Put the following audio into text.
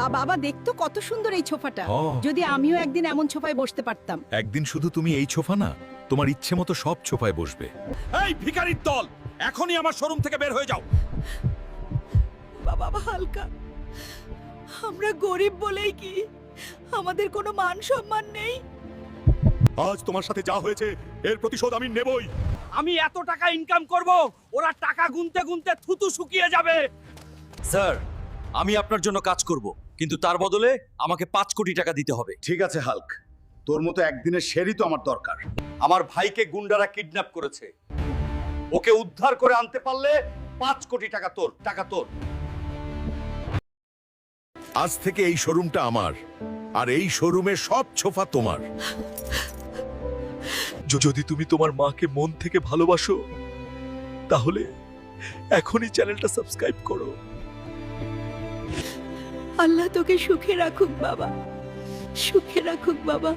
বাবা দেখতো কত সুন্দর এই সোফাটা। ও। যদি আমিও একদিন এমন সোফায় বসতে পারতাম। একদিন শুধু তুমি এই সোফা না, তোমার ইচ্ছে মতো সব সোফায় বসবে। এই ভিখারির দল, এখনই আমার শোরুম থেকে বের হয়ে যাও। বাবা হালকা, আমরা গরিব বলেই কি আমাদের কোনো মান সম্মান নেই? আজ তোমার সাথে যা হয়েছে এর প্রতিশোধ আমি নেবই। আমি এত টাকা ইনকাম করব, ওরা টাকা গুনতে গুনতে থুতু শুকিয়ে যাবে। স্যার, আমি আপনার জন্য কাজ করব, কিন্তু তার বদলে আমাকে 5 কোটি টাকা দিতে হবে। ঠিক আছে হাল্ক, তোর মতো একদিনের শেরই তো আমার দরকার। আমার ভাইকে গুন্ডারা কিডন্যাপ করেছে, ওকে উদ্ধার করে আনতে পারলে 5 কোটি টাকা তোর, টাকা তোর। আজ থেকে এই শোরুমটা আমার, আর এই শোরুমের সব সোফা তোমার। যদি তুমি তোমার মাকে মন থেকে ভালোবাসো, তাহলে এখনই চ্যানেলটা সাবস্ক্রাইব করো। আল্লাহ তোকে সুখে রাখুক বাবা, সুখে রাখুক বাবা।